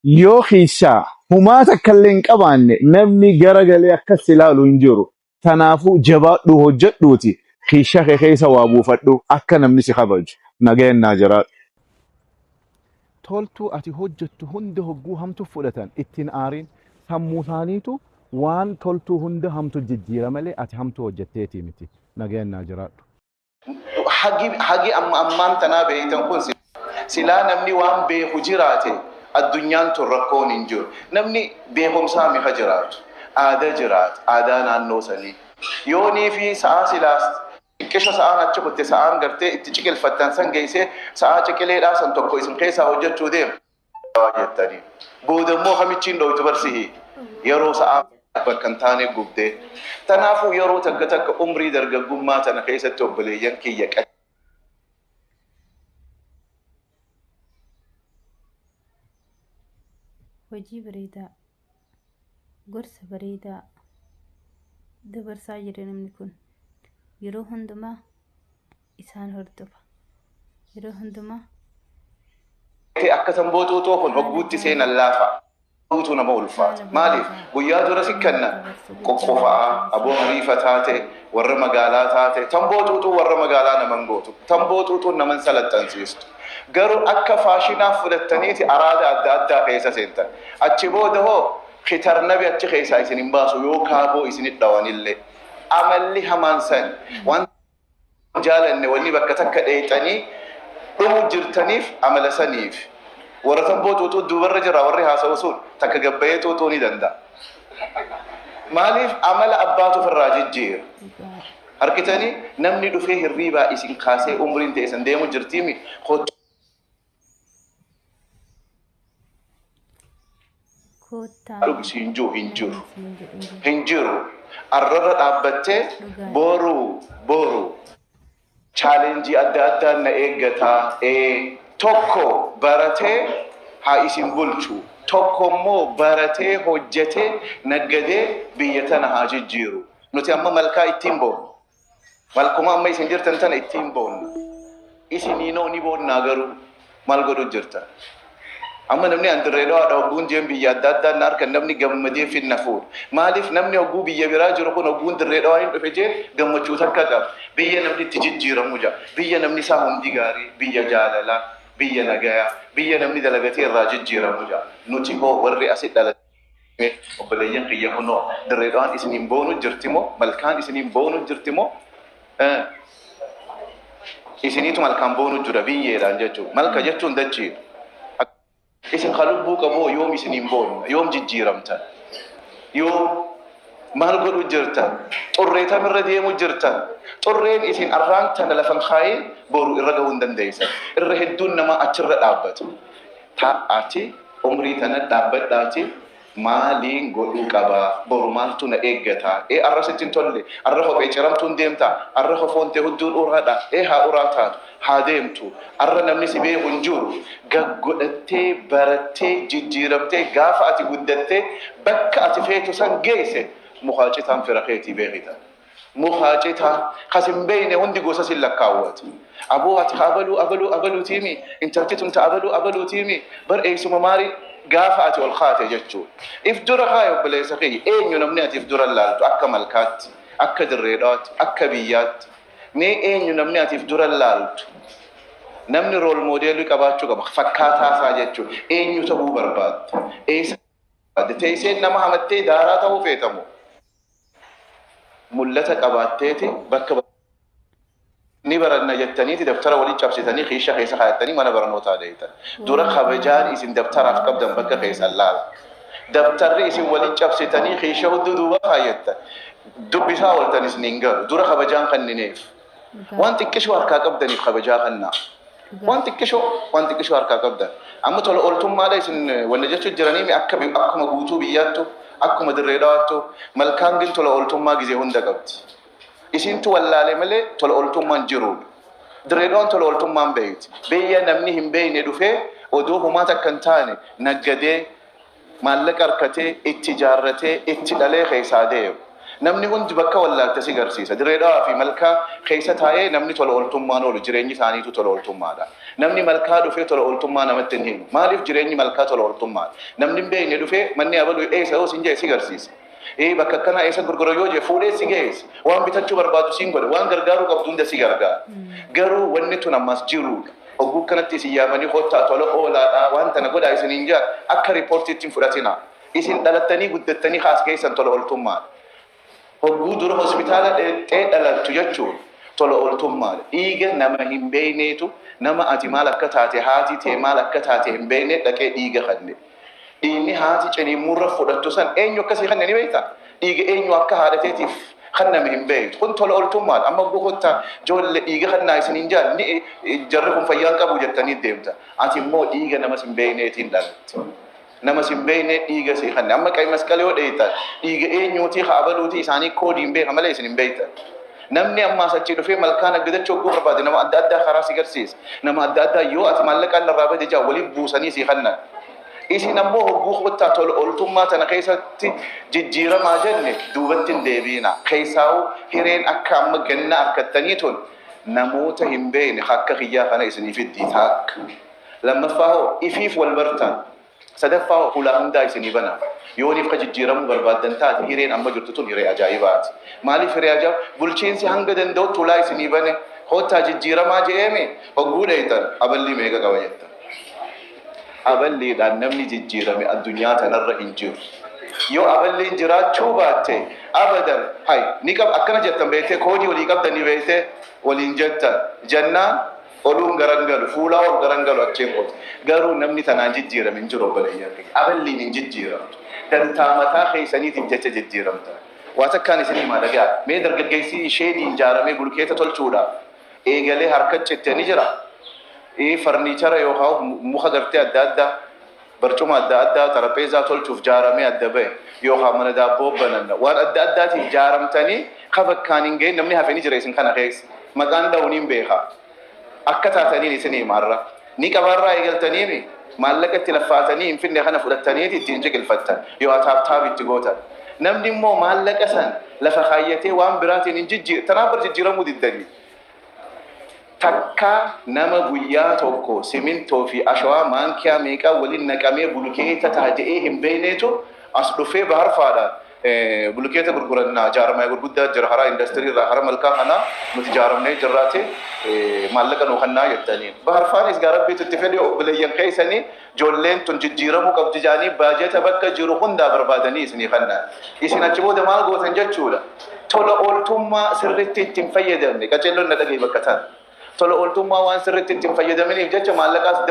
yoo hiishaa humaata kalleen qabaanne namni garagalee akkas ilaalu hin jiru. Tanaafuu jabaadhu hojjedhuuti hiisha kee keessa waa buufadhu akka namni si kabaju nageen naa jiraadhu. Toltuu ati hojjettu hunda hogguu hamtu fudhatan ittiin aariin sammuu isaaniitu waan toltuu hunda hamtu jijjiira malee ati hamtu hojjetteetii miti nageen naa jiraadhu. Hagi ammaan tanaa beeytan kun silaa namni waan beeku jiraate addunyaan tun rakkoon hin jiru. Namni beekumsaa miha jiraatu aadaa jiraatu aadaa naannoo sanii yoonii fi sa'aa silaas xiqqisha sa'aan achi kutte sa'aan gartee itti ciqilfattan san geessee sa'aa ciqileedhaa san tokko isin keessaa hojjechuu deemu jettanii boodammoo kamichiin dhooytu barsihii yeroo sa'aa bakka hin taane gubdee. Tanaafuu yeroo takka umrii dargaggummaa tana keessatti obboleeyyan kiyya qabu. Hojii bareedaa, gorsa bareedaa dabarsaa jira namni kun. Yeroo hundumaa isaan hordofa. Yeroo hundumaa akka sanbootuutoo kun hogguutti seenan laafa. Utuu nama ulfaata. Maaliif? Guyyaa dura si kenna qoqqofaa, aboo hariifa taate, warra magaalaa taate, tambootuutuu warra magaalaa naman gootu, tambootuutuu naman salaxxansiistu. Garuu akka faashinaaf fudhattaniiti araada adda addaa keessa seentan. Achi booda hoo khitarnabi achi keessaa isin hin baasu yoo kaaboo isinit dhawanillee. Amalli hamaan san waan jaalanne wanni bakka takka dheexanii dhumu jirtaniif amala saniif. Warra tambootuutuu duubarra jira warri haasa'u sun takka gabbayee tuutuu ni danda'a. Maaliif amala abbaatu ofirraa jijjiira. Harkitanii namni dhufee hirriibaa isin kaasee umriin ta'e isin deemu jirtiimi. Hin jiru. Arrarra dhaabbattee boru chaalenjii adda addaan na eeggataa. Tokko baratee haa isin bulchu. Tokko immoo baratee hojjetee naggadee biyya tana haa jijjiiru. Nuti amma malkaa ittiin boonu. Malkuma amma isin jirtan tana ittiin boonu. Isiniinoo ni boonnaa garuu maal godhu jirtan? Amma namni andirreedhaa hogguun jeen biyya adda addaa na harkan namni gammadee finna fuudha. Maaliif namni hogguu biyya biraa jiru kun hogguun dirreedhaa hin dhufe jeen gammachuu takka qaba. Biyya namni itti jijjiiramu jira. Biyya namni isaa hundi gaarii, biyya jaalalaa, biyya nagayaa, biyya namni dalagatee irraa jijjiiramu jira. Nuti hoo warri asit dhalatee obboleeyyan kiyya kunoo dirreedhaan isiniin boonu jirtimoo malkaan isiniin boonu jirtimoo isiniitu malkaan boonu jira biyyeedhaan jechuudha. Malka jechuun dachiidha. Isin qalubbuu qabu yoom isiniin boonu yoom jijjiiramtan yoom maal godhu jirtan xurreetamirra deemu jirtan xurreen isin arraan tana lafan kaayee boru irra gahuu hin dandeessan irra hedduun nama achirra dhaabbatu taa'aati umrii tana dhaabbadhaati maaliin godhuu qabaa boru maaltu na eeggataa arra sittiin tolle arra kophee ciramtuun deemtaa arra kofoonte hudduun uraadha haa uraa taatu haa deemtu arra namni si beeku hin jiru gaggodhattee barattee jijjiiramtee gaafa ati guddattee bakka ati feetu san geesse muhaacitaan fira keetii beekita. Muhaacitaan kasin beeyne hundi gosa sin lakkaawwatu. Aboo ati abaluu tiimi intalti tumta abaluu tiimi bar eeysuma maarii gaafa ati ol kaate jechuudha. If dura kaayee obboleessa kiyya eenyu namni ati if dura laaltu akka malkaatti akka dirreedhaatti akka biyyaatti mee eenyu namni ati if dura laaltu namni rool moodeelii qabaachuu qaba fakkaataa isaa jechuudha. Eenyu ta'uu barbaadda eessa teessee nama hamattee daaraa ta'uu feetamu mul'ata qabaatteeti bakka ni baranna jettaniiti daftara waliin cabsitanii xiisha keessa kaayyattanii mana barnootaa deetan. Dura kabajaan isin daftaraaf qabdan bakka keessan laala. Daftarri isin waliin cabsitanii xiisha hudduu duuba kaayyattan. Dubbisaa ooltan isin hin galu. Dura kabajaan kannineef. Waan xiqqishoo harkaa qabdaniif kabajaa kannaa. Waan xiqqishoo harkaa qabdan. Amma tola ooltummaadha isin wanna jechuun jiranii akkuma guutuu biyyaattu akkuma dirreedhaattu malkaan gin tola ooltummaa gizee hunda qabdi. Isintu wallaalee malee tola ooltummaan jiru. Dirreedhaan tola ooltummaan beeyti. Biyya namni hin beeyne dhufee odoo humaa takka hin taane naggadee maallaqa harkatee itti jaarratee itti dhalee keessaa deemu. namni hundi bakka wallaalta si garsiisa direedhaa fi malkaa keessa taa'ee namni tola ooltummaan oolu jireenyi isaaniitu tola ooltummaadha namni malkaa dhufee tola ooltummaa namatti hin himu maaliif jireenyi malkaa tola ooltummaadha namni hin beekne dhufee manni abaluu eessa yoo sin jee si garsiisa bakka kana eessa gurgura yoo jee fuudhee si geessa waan bitachuu barbaadu siin godhe waan gargaaruu qabdu hunda si gargaara garuu wanni tun ammas jiruudha hogguu kanatti isin yaamanii kottaa tola oolaadhaa waan tana godhaa isiniin jaa akka riipoortiitti hin fudhatina isin dhalattanii guddattanii haas keessan tola ooltummaadha hogguu dura hospitaala dhee dhalattu jechuun tola ooltummaadha dhiiga nama hin beekneetu nama ati maal akka taate haati tee maal akka taate hin beekne dhaqee dhiiga kanne dhiigni haati ciniimurra fudhattu san eenyu akkasii kanne ni beekta dhiiga eenyu akka haadhateetiif kan nama hin beektu kun tola ooltummaadha amma gogotta joolle dhiiga kannaa isiniin jaan ni jarri kun fayyaan qabu jettanii deemta ati immoo dhiiga nama hin beekneetiin dhalatte nama sin beekne dhiiga si kanne amma qay masqalee yoo dheeytan dhiiga eenyuutii haabaluutii isaanii koodiin beeka malee isin hin beektan namni ammaa sachi dhufee malkaan aggadachuu oguu barbaade nama adda addaa karaa si garsiisa nama adda addaa yoo ati maallaqaan irraa bade jaa waliif buusanii si kannan isin ammoo hogguu kottaa tola ooltummaa tana keessatti jijjiiramaa jenne duubatti hin deebiina keessaa'u hireen akka amma ganna argattanii tun namoota hin beekne akka kiyyaa kana isiniif iddii taakka lammaffaa ifiif wal bartaan sadaffaa hulaa hundaa isinii bana yooniif ka jijjiiramuu barbaadan taate hireen amma jirtu tun hiree ajaa'ibaati maaliif hiree ajaa'ib bulchiinsi hanga danda'utti hulaa isinii bane hottaa jijjiiramaa je'eeme hogguu dheeytan aballii meeqa qaba jettan aballiidhaan namni jijjiirame addunyaa tanarra hin jiru yoo aballiin jiraachuu baatte abadan hay ni qab akkana jettan beektee koodii walii qabdanii beektee waliin jettan jannaan oluun garangalu fuulaa ol garangalu achiin qotu garuu namni tanaan jijjiirame hin jiru obboleeyyan aballiin hin jijjiiramtu dantaa mataa keessaniitiin jecha jijjiiramta waa takkaan isinii maa dhagaa mee dargaggeessi sheediin ijaaramee bulkeeta tolchuudhaaf eegalee harka cittee ni jira farniichara yookaan muka gartee adda addaa barcuma adda addaa xarapheezaa tolchuuf ijaaramee adda bahe yookaan mana daabboo bananna waan adda addaatiin ijaaramtanii ka bakkaan hin ga'in namni hafee ni jira isin kana keessa maqaan dha'uuniin beekaa akka taataniin isinii marra ni qabarraa eegaltanii maallaqa itti laffaatanii hin finne kana fudhattanii ittiin jiqilfattan yoo ataaftaaf itti gootan namni immoo maallaqa san lafa kaayyatee waan biraatiin hin jijjiir tanaaf bar jijjiiramuu diddanii takka nama guyyaa tokko simintoo fi ashawaa maankiyaa meeqaa waliin naqamee bulkeeta taaja'ee hin beekneetu as dhufee baharfaadhaan bulkeeta gurgurannaa jaarmaa gurguddaa jira haraa industirii irraa hara malkaa kanaa nuti jaaramnee jirraate maallaqa nuu kannaa jettaniin baharfaanis gaarabbiitu itti fedhe obboleeyyan keessanii ijoolleen tun jijjiiramuu qabdi jaanii baajeta bakka jiru hundaa barbaadanii isinii kannaan isin achi booda maal gootan jechuudha tola ooltummaa sirriitti ittiin fayyadamne qaceelloon na dhagee bakka tan tola ooltummaa waan sirriitti ittiin fayyadamaniif jecha maallaqaas